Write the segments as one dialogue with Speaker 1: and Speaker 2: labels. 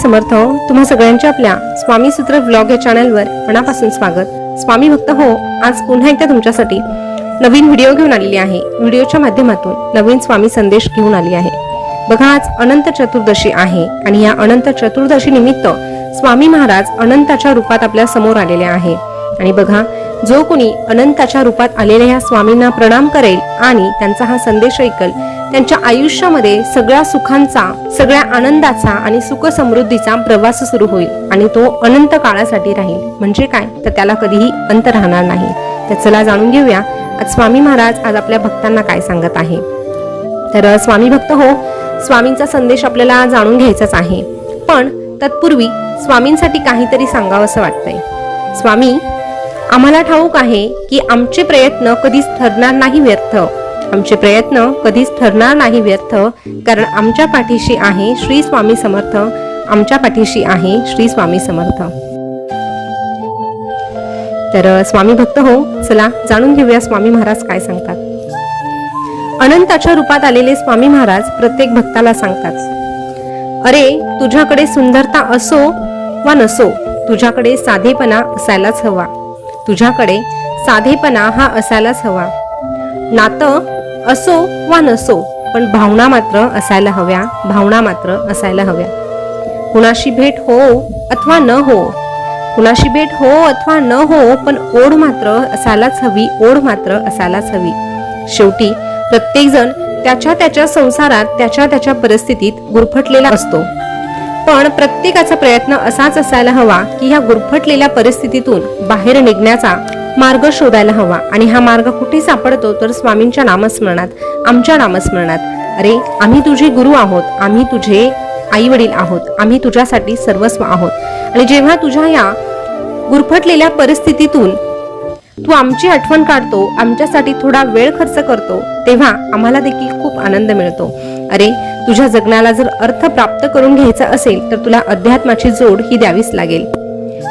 Speaker 1: समर्थ. तुम्हा सगळ्यांच्या आपल्या स्वामी सूत्र व्लॉग या चॅनलवर मनापासून स्वागत. स्वामी भक्त हो, आज पुन्हा एकदा तुमच्यासाठी नवीन व्हिडिओ घेऊन आलेली आहे. व्हिडिओच्या माध्यमातून नवीन स्वामी संदेश घेऊन आली आहे. बघा, आज अनंत चतुर्दशी आहे आणि या अनंत चतुर्दशी निमित्त स्वामी महाराज अनंताच्या रूपात आपल्या समोर आलेले आहे. आणि बघा, जो कोणी अनंताच्या रूपात आलेल्या या स्वामींना प्रणाम करेल आणि त्यांचा हा संदेश ऐकल, त्यांच्या आयुष्यामध्ये सगळ्या सुखांचा, सगळ्या आनंदाचा आणि सुख समृद्धीचा प्रवास सुरू होईल आणि तो अनंत काळासाठी राहील. म्हणजे काय, तर त्याला कधीही अंत राहणार नाही. तर चला जाणून घेऊया आज स्वामी महाराज आज आपल्या भक्तांना काय सांगत आहे. तर स्वामी भक्त हो, स्वामींचा संदेश आपल्याला जाणून घ्यायचाच आहे, पण तत्पूर्वी स्वामींसाठी काहीतरी सांगावं असं वाटतंय. स्वामी, आम्हाला ठाऊक आहे की आमचे प्रयत्न कधीच ठरणार नाही व्यर्थ. आमचे प्रयत्न कधीच ठरणार नाही व्यर्थ, कारण आमच्या पाठीशी आहे श्री स्वामी समर्थ. आमच्या पाठीशी आहे श्री स्वामी समर्थ. तर स्वामी भक्त हो, चला जाणून घेऊया स्वामी महाराज काय सांगतात. अनंताच्या रूपात आलेले स्वामी महाराज प्रत्येक भक्ताला सांगतात, अरे तुझ्याकडे सुंदरता असो वा नसो, तुझ्याकडे साधेपणा असायलाच हवा. तुझ्याकडे साधेपणा हा असायलाच हवा. नातं असो वा नसो, पण भावना मात्र असायला हव्या. भावना मात्र असायला हव्या. कुणाशी भेट हो अथवा न हो, कुणाशी भेट हो अथवा न हो, पण ओढ मात्र असायलाच हवी. ओढ मात्र असायलाच हवी. शेवटी प्रत्येक जण त्याच्या त्याच्या संसारात त्याच्या त्याच्या परिस्थितीत गुरफटलेला असतो, पण प्रत्येकाचा प्रयत्न असाच असायला हवा की ह्या गुरफटलेल्या परिस्थितीतून बाहेर निघण्याचा मार्ग शोधायला हवा. आणि हा मार्ग कुठे सापडतो, तर स्वामींच्या नामस्मरणात, आमच्या नामस्मरणात. अरे, आम्ही तुझे गुरु आहोत, आम्ही तुझे आई वडील आहोत, आम्ही तुझ्यासाठी सर्वस्व आहोत. आणि जेव्हा तुझ्या या गुरफटलेल्या परिस्थितीतून तू आमची आठवण काढतो, आमच्यासाठी थोडा वेळ खर्च करतो, तेव्हा आम्हाला देखील खूप आनंद मिळतो. अरे, तुझ्या जगण्याला जर अर्थ प्राप्त करून घ्यायचा असेल तर तुला अध्यात्माची जोड ही द्यावीच लागेल.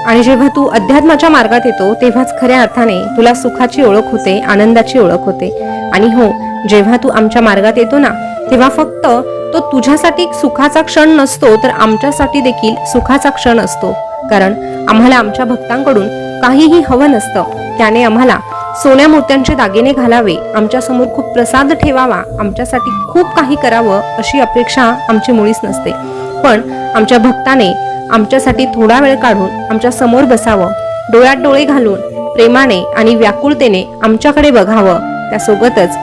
Speaker 1: आणि जेव्हा तू अध्यात्माच्या मार्गात येतो तेव्हाच खऱ्या अर्थाने तुला सुखाची ओळख होते, आनंदाची ओळख होते. आणि हो, जेव्हा तू आमच्या मार्गात येतो ना, तेव्हा फक्त तो तुझ्यासाठी सुखाचा क्षण नसतो, तर आमच्यासाठी देखील सुखाचा क्षण असतो. कारण आम्हाला आमच्या भक्तांकडून काहीही हवं नसतं. त्याने आम्हाला सोन्या मोत्यांचे दागिने घालावे, आमच्या समोर खूप प्रसाद ठेवावा, आमच्यासाठी खूप काही करावं अशी अपेक्षा आमची मुळीच नसते. पण आमच्या भक्ताने आमच्यासाठी थोडा वेळ काढून आमच्या समोर बसावं, डोळ्यात डोळे घालून प्रेमाने आणि व्याकुळतेने आमच्याकडे बघावं. त्यासोबतच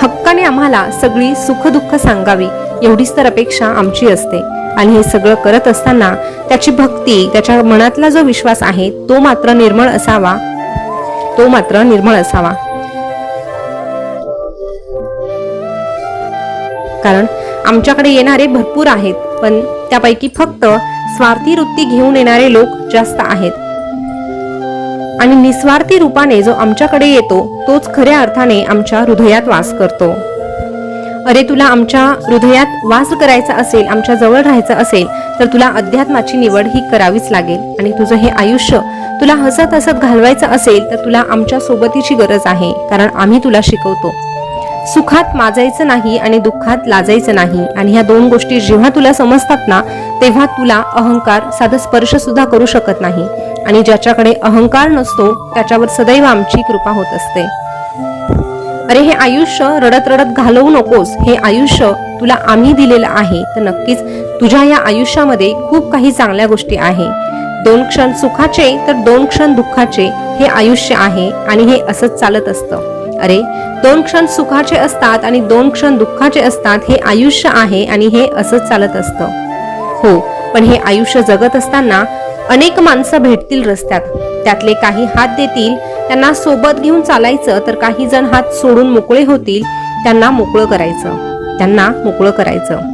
Speaker 1: हक्काने आम्हाला सगळी सुखदुःख सांगावी, एवढीच तर अपेक्षा आमची असते. आणि हे सगळं करत असताना त्याची भक्ती, त्याच्या मनातला जो विश्वास आहे तो मात्र निर्मळ असावा. तो मात्र निर्मळ असावा. कारण आमच्याकडे येणारे भरपूर आहेत, पण त्यापैकी फक्त स्वार्थी वृत्ती घेऊन येणारे लोक जास्त आहेत. आणि निस्वार्थी रूपाने जो आमच्याकडे येतो तोच खऱ्या अर्थाने आमच्या हृदयात वास करतो. अरे, तुला आमच्या हृदयात वास करायचा असेल, आमच्या जवळ राहायचं असेल, तर तुला अध्यात्माची निवड ही करावीच लागेल. आणि तुझं हे आयुष्य तुला हसत हसत घालवायचं असेल तर तुला आमच्या सोबतीची गरज आहे. कारण आम्ही तुला शिकवतो, सुखात माजायचं नाही आणि दुःखात लाजायचं नाही. आणि ह्या दोन गोष्टी जेव्हा तुला समजतात ना, तेव्हा तुला अहंकार साधा स्पर्श सुद्धा करू शकत नाही. आणि ज्याच्याकडे अहंकार नसतो त्याच्यावर सदैव आमची कृपा होत असते. अरे, हे आयुष्य रडत रडत घालवू नकोस. हे आयुष्य तुला आम्ही दिलेलं आहे, तर नक्कीच तुझ्या या आयुष्यामध्ये खूप काही चांगल्या गोष्टी आहे. 2 क्षण सुखाचे तर 2 क्षण दुःखाचे हे आयुष्य आहे आणि हे असंच चालत असतं. अरे, 2 क्षण सुखाचे असतात आणि 2 क्षण दुःखाचे असतात, हे आयुष्य आहे आणि हे असंच चालत असतं. हो, पण हे आयुष्य जगत असताना अनेक माणसं भेटतील रस्त्यात, त्यातले काही हात देतील, त्यांना सोबत घेऊन चालायचं, तर काही जण हात सोडून मोकळे होतील, त्यांना मोकळं करायचं, त्यांना मोकळं करायचं.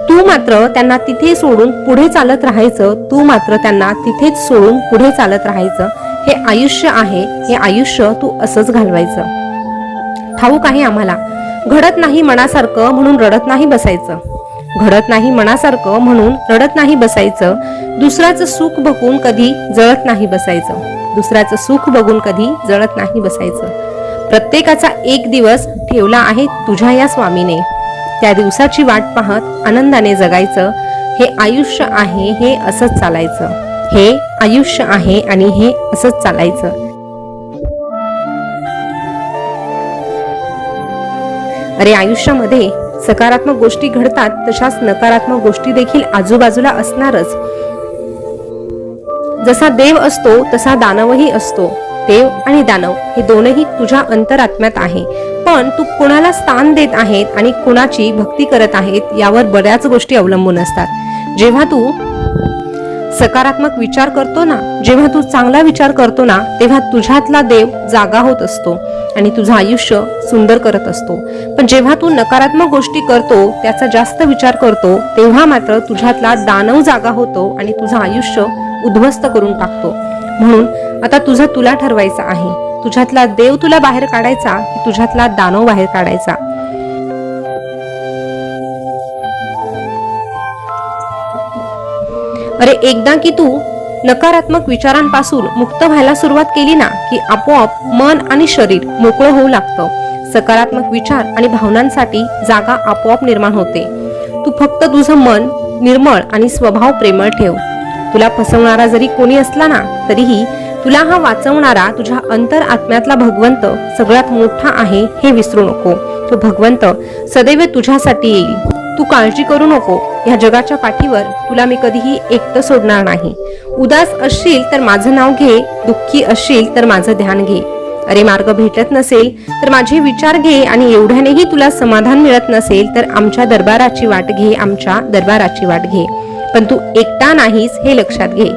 Speaker 1: तू मात्र त्यांना तिथे सोडून पुढे चालत राहायचं. तू मात्र त्यांना तिथेच सोडून पुढे चालत राहायचं. हे आयुष्य आहे, हे आयुष्य तू असंच घालवायचं. ठाऊक आहे आम्हाला, घडत नाही मनासारखं म्हणून रडत नाही बसायचं. घडत नाही मनासारखं म्हणून रडत नाही बसायचं. दुसऱ्याचं सुख बघून कधी जळत नाही बसायचं. दुसऱ्याचं सुख बघून कधी जळत नाही बसायचं. प्रत्येकाचा एक दिवस ठेवला आहे तुझ्या या स्वामीने. त्या दिवसाची वाट पाहत आनंदाने जगायचं. हे आयुष्य आहे, हे असंच चालायचं. हे आयुष्य आहे आणि हे असंच चालायचं. अरे आयुष्यामध्ये सकारात्मक गोष्टी घडतात, तशाच नकारात्मक गोष्टी देखील आजूबाजूला असणारच. जसा देव असतो तसा दानवही असतो. देव आणि दानव हे दोनही तुझ्या अंतरात्म्यात आहे. पण तू कोणाला स्थान देत आहेत आणि कोणाची भक्ती करत आहेत यावर बऱ्याच गोष्टी अवलंबून असतात. जेव्हा तू सकारात्मक विचार करतो ना, जेव्हा तू चांगला विचार करतो ना, तेव्हा तुझ्यातला देव जागा होत असतो आणि तुझं आयुष्य सुंदर करत असतो. पण जेव्हा तू नकारात्मक गोष्टी करतो, त्याचा जास्त विचार करतो, तेव्हा मात्र तुझ्यातला दानव जागा होतो आणि तुझं आयुष्य उद्ध्वस्त करून टाकतो. म्हणून आता तुला ठरवायचं आहे, तुझ्यातला देव तुला बाहेर काढायचा की तुझ्यातला दानव बाहेर काढायचा. अरे एकदा की तू नकारात्मक विचारांपासून मुक्त व्हायला सुरुवात केली ना, की आपोआप मन आणि शरीर मोकळं होऊ लागतं. सकारात्मक विचार आणि भावनांसाठी जागा आपोआप निर्माण होते. तू फक्त तुझं मन निर्मळ आणि स्वभाव प्रेमळ ठेव. तुला फसवणारा जरी कोणी असला ना, तरीही तुला हा वाचवणारा तुझ्या अंतर आत्म्यातला भगवंत सगळ्यात मोठा आहे हे विसरू नको. तो भगवंत सदैव तुझ्यासाठी येईल. तू काळजी करू नको. ह्या जगाच्या पाठीवर तुला मी कधीही एकटं सोडणार नाही. उदास असशील तर माझं नाव घे, दुःखी असशील तर माझं ध्यान घे. अरे मार्ग भेटत नसेल तर माझे विचार घे आणि एवढ्यानेही तुला समाधान मिळत नसेल तर आमच्या दरबाराची वाट घे, आमच्या दरबाराची वाट घे. पण तू एकटा नाहीस हे लक्षात घे.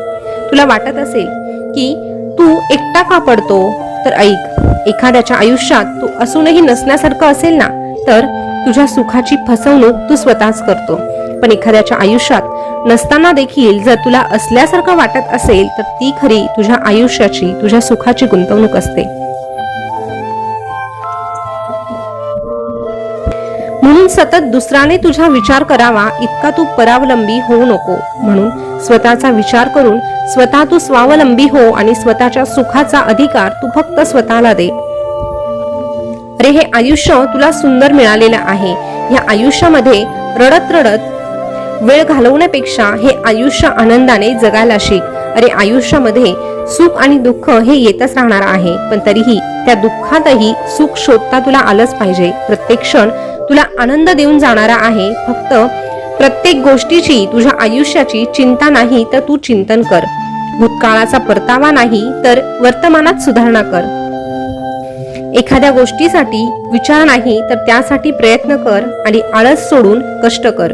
Speaker 1: तुला वाटत असेल की तू एकटा का पडतो, तर ऐक, एखाद्याच्या आयुष्यात तू असूनही नसण्यासारखं असेल ना, तर तुझ्या सुखाची फसवणूक तू स्वतःच करतो. पण एखाद्याच्या आयुष्यात नसताना देखील जर तुला असल्यासारखं वाटत असेल तर ती खरी तुझ्या आयुष्याची, तुझ्या सुखाची गुंतवणूक असते. म्हणून सतत दुसऱ्याने तुझा विचार करावा इतका तू परावलंबी होऊ नको. म्हणून स्वतःचा विचार करून स्वतः तू स्वावलंबी हो आणि स्वतःच्या सुखाचा अधिकार तू फक्त स्वतःला दे. अरे हे आयुष्य तुला सुंदर मिळालेलं आहे. या आयुष्यामध्ये रडत रडत वेळ घालवण्यापेक्षा हे आयुष्य आनंदाने जगायला शिक. अरे आयुष्यामध्ये सुख आणि दुःख हे येतच राहणार आहे, पण तरीही त्या दुःखातही सुख शोधता तुला आलंच पाहिजे. प्रत्येक क्षण तुला आनंद देऊन जाणारा आहे. फक्त प्रत्येक गोष्टीची, तुझ्या आयुष्याची चिंता नाही तर तू चिंतन कर. भूतकाळाचा परतावा नाही तर वर्तमानात सुधारणा कर. एखाद्या गोष्टीसाठी विचार नाही तर त्यासाठी प्रयत्न कर आणि आळस सोडून कष्ट कर.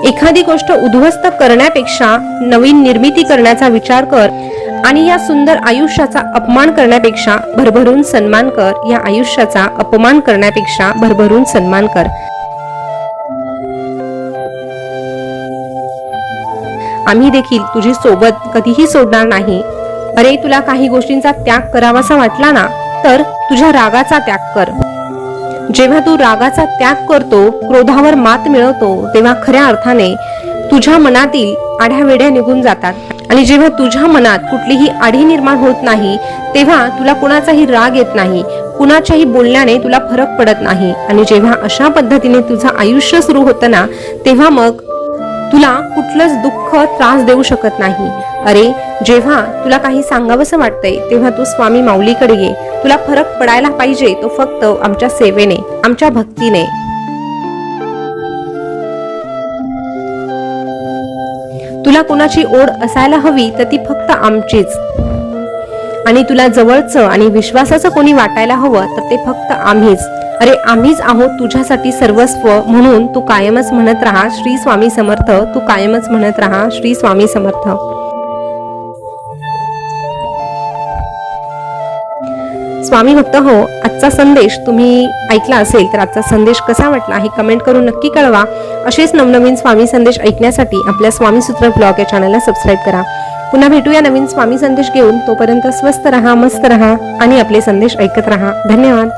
Speaker 1: एखादी गोष्ट उद्ध्वस्त करण्यापेक्षा नवीन निर्मिती करण्याचा विचार कर आणि या सुंदर आयुष्याचा अपमान करण्यापेक्षा भरभरून सन्मान कर. या आयुष्याचा अपमान करण्यापेक्षा भरभरून सन्मान कर. आम्ही देखील तुझी सोबत कधीही सोडणार नाही. अरे तुला काही गोष्टींचा त्याग करावासा वाटला ना, तर तुझ्या रागाचा त्याग कर. जेव्हा तू रागाचा त्याग करतो, क्रोधावर मात मिळवतो, तेव्हा खऱ्या अर्थाने तुझ्या मनातील आढ्यावेड्या निघून जातात. आणि जेव्हा तुझ्या मनात कुठलीही आढी निर्माण होत नाही, तेव्हा तुला कुणाचाही राग येत नाही, कुणाच्याही बोलण्याने तुला फरक पडत नाही. आणि जेव्हा अशा पद्धतीने तुझं आयुष्य सुरू होतं ना, तेव्हा मग तुला कुठलंच दुःख त्रास देऊ शकत नाही. अरे जेव्हा तुला काही सांगावंसं वाटतंय तेव्हा तू स्वामी माऊलीकडे ये. तुला फरक पडायला पाहिजे तो फक्त आमच्या सेवेने, आमच्या भक्तीने. तुला कोणाची ओढ असायला हवी तर ती फक्त आमचीच. आणि तुला जवळचं आणि विश्वासाचं कोणी वाटायला हवं तर ते फक्त आम्हीच. अरे आम्हीच आहोत तुझ्यासाठी सर्वस्व. म्हणून तू कायमच म्हणत राहा श्री स्वामी समर्थ. तू कायमच म्हणत राहा श्री स्वामी समर्थ. स्वामी भक्त हो, आजचा संदेश तुम्ही ऐकला असेल तर आजचा संदेश कसा वाटला हे कमेंट करून नक्की कळवा. असेच नवनवीन स्वामी संदेश ऐकण्यासाठी आपल्या स्वामी सूत्र ब्लॉग या चॅनलला सबस्क्राईब करा. पुन्हा भेटूया नवीन स्वामी संदेश घेऊन. तोपर्यंत स्वस्त रहा, मस्त रहा आणि आपले संदेश ऐकत रहा. धन्यवाद.